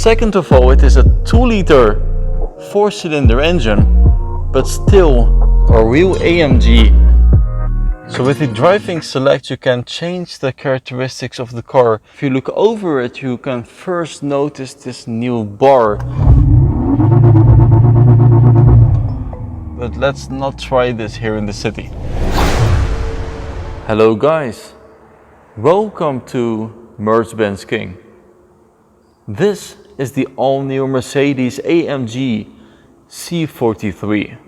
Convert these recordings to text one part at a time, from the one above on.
Second of all, it is a 2-liter 4-cylinder engine, but still a real AMG. So with the driving select you can change the characteristics of the car. If you look over it, you can first notice this new bar. But let's not try this here in the city. Hello guys, welcome to MercBenzKing. This is the all-new Mercedes AMG C43.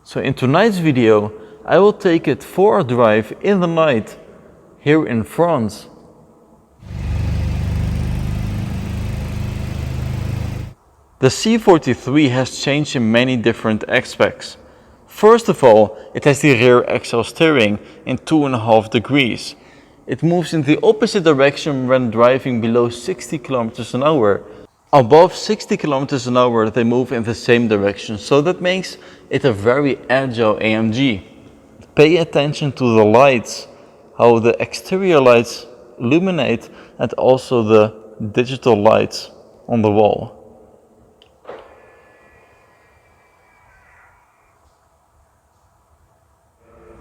So in tonight's video I will take it for a drive in the night here in France. The C43 has changed in many different aspects. First of all, it has the rear axle steering in 2.5 degrees. It moves in the opposite direction when driving below 60 km an hour. Above 60 km an hour they move in the same direction, so that makes it a very agile AMG. Pay attention to the lights, how the exterior lights illuminate and also the digital lights on the wall.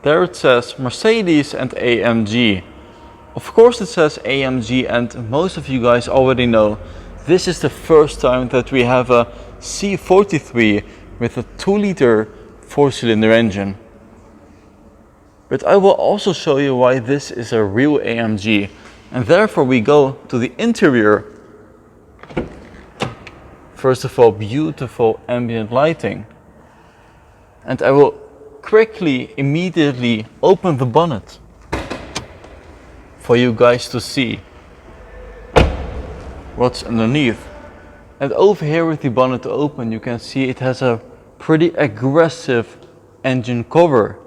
There it says Mercedes and AMG. Of course it says AMG, and most of you guys already know this is the first time that we have a C43 with a 2-liter 4-cylinder engine. But I will also show you why this is a real AMG, and therefore we go to the interior. First of all, beautiful ambient lighting. And I will quickly, immediately open the bonnet for you guys to see what's underneath. And over here with the bonnet open, you can see it has a pretty aggressive engine cover.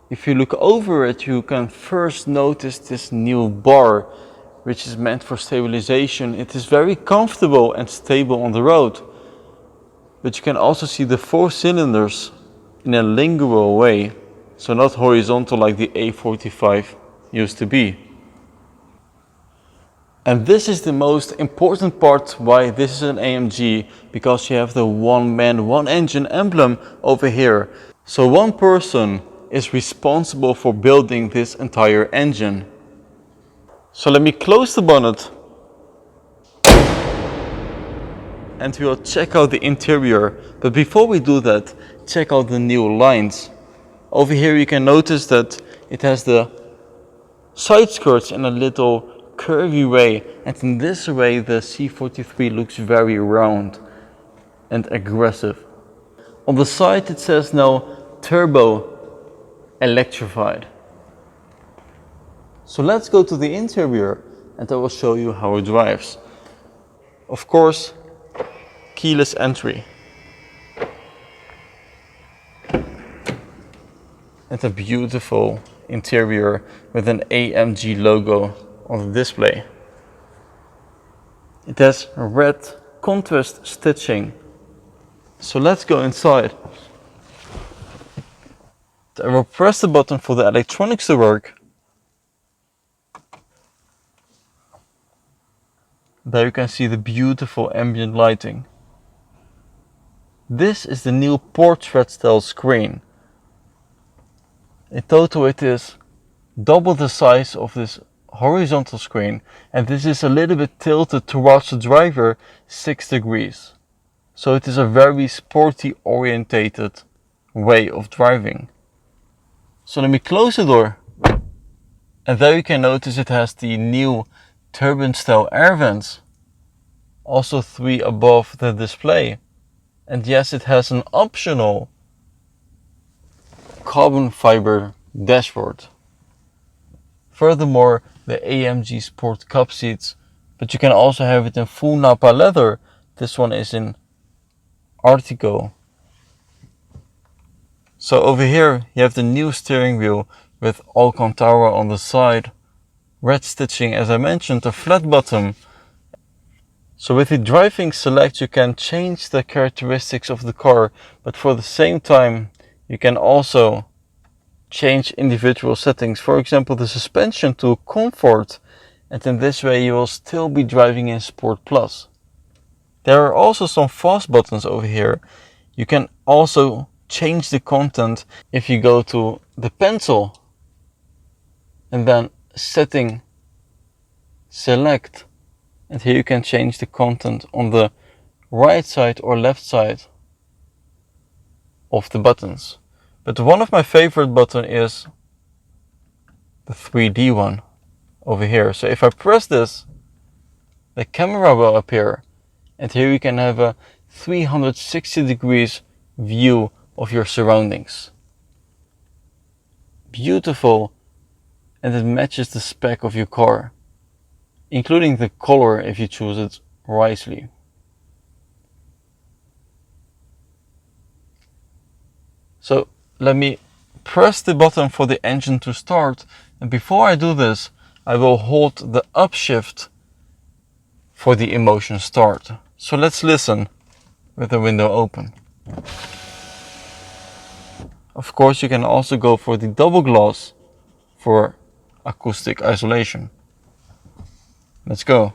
If you look over it, you can first notice this new bar, which is meant for stabilization. It is very comfortable and stable on the road. But you can also see the 4 cylinders in a lingual way, so not horizontal like the A45 used to be. And this is the most important part why this is an AMG, because you have the one man, one engine emblem over here. So one person is responsible for building this entire engine. So let me close the bonnet and we will check out the interior. But before we do that, check out the new lines. Over here you can notice that it has the side skirts in a little curvy way, and in this way the C43 looks very round and aggressive. On the side it says now turbo Electrified. So let's go to the interior and I will show you how it drives. Of course, keyless entry. And a beautiful interior with an AMG logo on the display. It has red contrast stitching. So let's go inside. I will press the button for the electronics to work. There you can see the beautiful ambient lighting. This is the new portrait style screen. In total it is double the size of this horizontal screen, and this is a little bit tilted towards the driver 6 degrees. So it is a very sporty orientated way of driving. So let me close the door, and there you can notice it has the new turbine style air vents, also 3 above the display. And yes, it has an optional carbon fiber dashboard. Furthermore, the AMG Sport cup seats, but you can also have it in full Napa leather. This one is in Artico. So over here you have the new steering wheel with Alcantara on the side, red stitching as I mentioned, a flat bottom. So with the driving select you can change the characteristics of the car, but for the same time you can also change individual settings. For example, the suspension to comfort and in this way you will still be driving in Sport Plus. There are also some fast buttons over here. You can also change the content if you go to the pencil and then setting, select, and here you can change the content on the right side or left side of the buttons. But one of my favorite buttons is the 3D one over here. So if I press this, the camera will appear, and here you can have a 360 degrees view of your surroundings. Beautiful, and it matches the spec of your car, including the color if you choose it wisely. So let me press the button for the engine to start, and before I do this I will hold the up shift for the emotion start. So let's listen with the window open. Of course you can also go for the double glass for acoustic isolation. Let's go.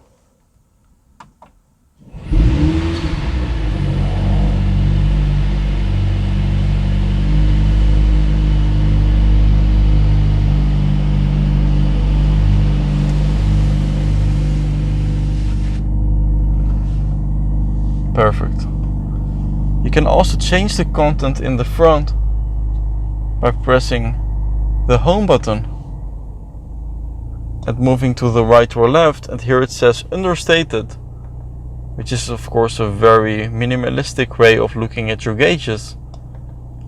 Perfect. You can also change the content in the front by pressing the home button and moving to the right or left, and here it says understated, which is of course a very minimalistic way of looking at your gauges.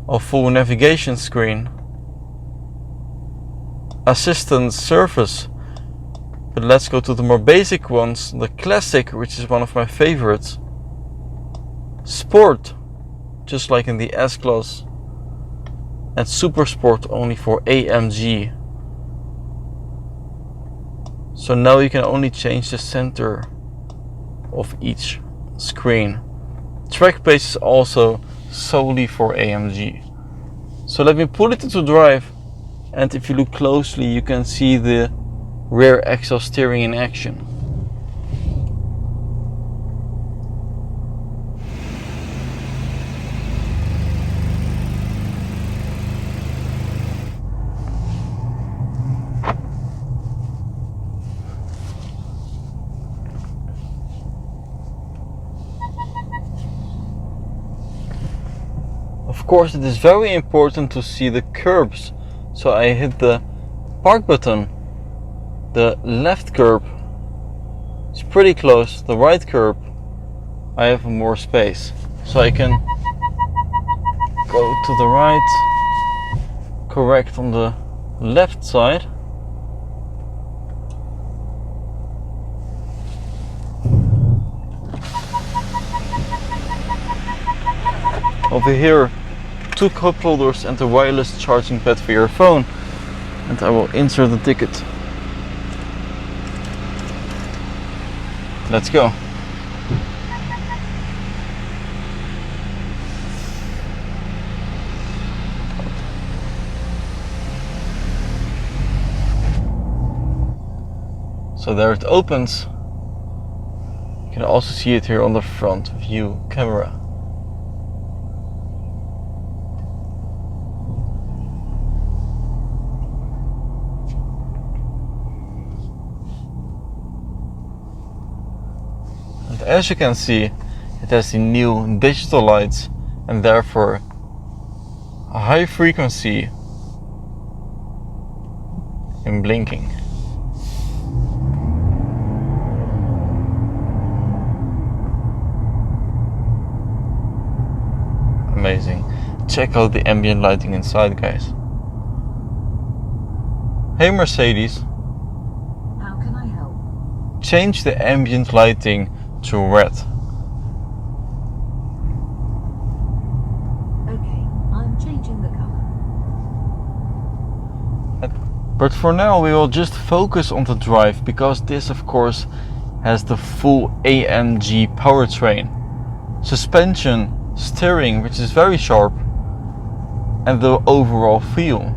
A full navigation screen, assistant service, but let's go to the more basic ones. The classic, which is one of my favorites, sport, just like in the S-Class, and super sport only for AMG. So now you can only change the center of each screen. Track pace is also solely for AMG. So let me put it into drive, and if you look closely you can see the rear axle steering in action. Of course it is very important to see the curbs, so I hit the park button. The left curb is pretty close, the right curb I have more space, so I can go to the right, correct on the left side. Over here, 2 cup holders and a wireless charging pad for your phone, and I will insert the ticket. Let's go. So there it opens. You can also see it here on the front view camera. As you can see, it has the new digital lights and therefore a high frequency in blinking. Amazing. Check out the ambient lighting inside, guys. Hey Mercedes. How can I help? Change the ambient lighting to red. Okay, I'm changing the color. But for now we will just focus on the drive, because this of course has the full AMG powertrain. Suspension, steering, which is very sharp, and the overall feel.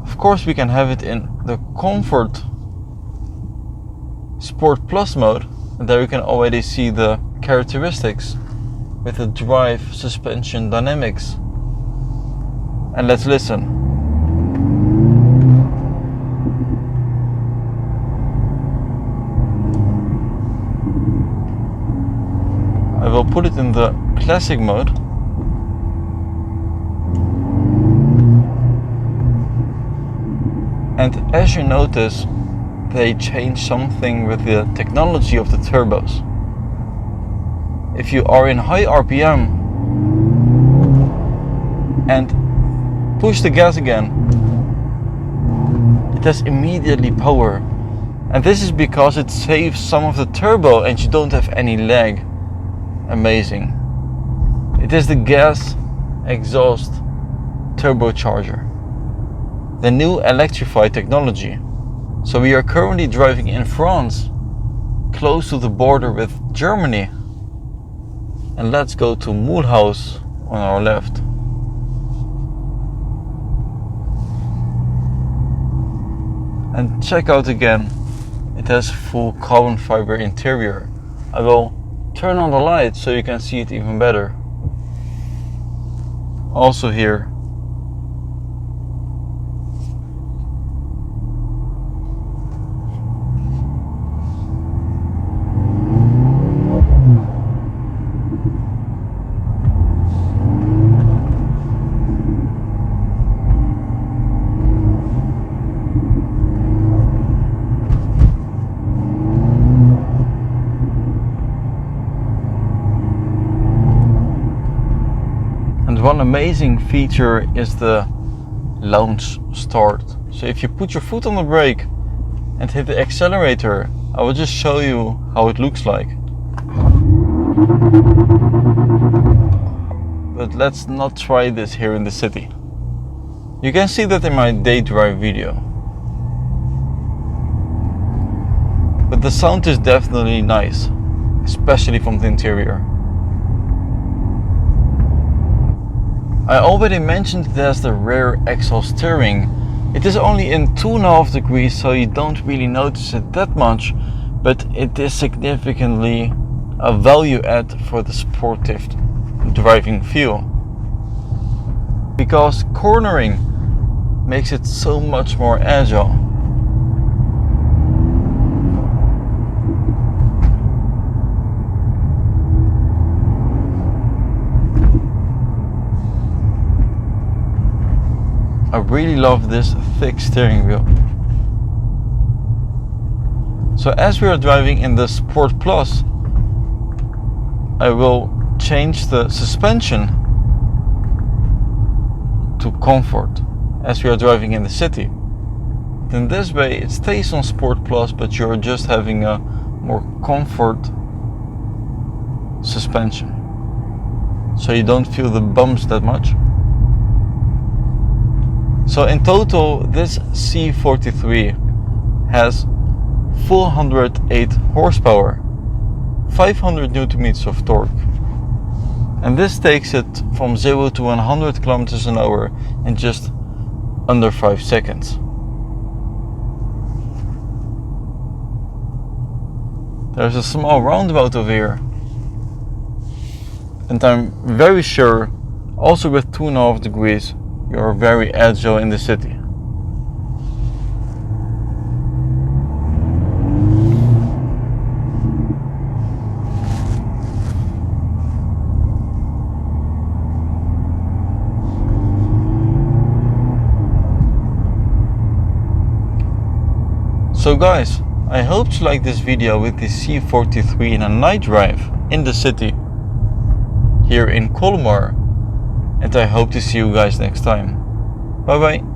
Of course we can have it in the comfort Sport Plus mode, and there you can already see the characteristics with the drive, suspension, dynamics. And let's listen. I will put it in the classic mode. And as you notice, they changed something with the technology of the turbos. If you are in high RPM and push the gas again, it has immediately power. And this is because it saves some of the turbo and you don't have any lag. Amazing. It is the gas exhaust turbocharger, the new Electrified technology. So we are currently driving in France, close to the border with Germany. And let's go to Mulhouse on our left. And check out again, it has full carbon fiber interior. I will turn on the light so you can see it even better. Also here. One amazing feature is the launch start. So if you put your foot on the brake and hit the accelerator, I will just show you how it looks like. But let's not try this here in the city. You can see that in my day drive video. But the sound is definitely nice, especially from the interior. I already mentioned it has the rear axle steering. It is only in 2.5 degrees, so you don't really notice it that much, but it is significantly a value add for the sportive driving feel. Because cornering makes it so much more agile. I really love this thick steering wheel. So as we are driving in the Sport Plus, I will change the suspension to comfort as we are driving in the city. Then this way it stays on Sport Plus, but you're just having a more comfort suspension. So you don't feel the bumps that much. So in total, this C43 has 408 horsepower, 500 Nm of torque. And this takes it from 0 to 100 km an hour in just under 5 seconds. There's a small roundabout over here. And I'm very sure, also with 2.5 degrees, you're very agile in the city. So guys, I hope you like this video with the C43 in a night drive in the city here in Colmar. And I hope to see you guys next time. Bye bye.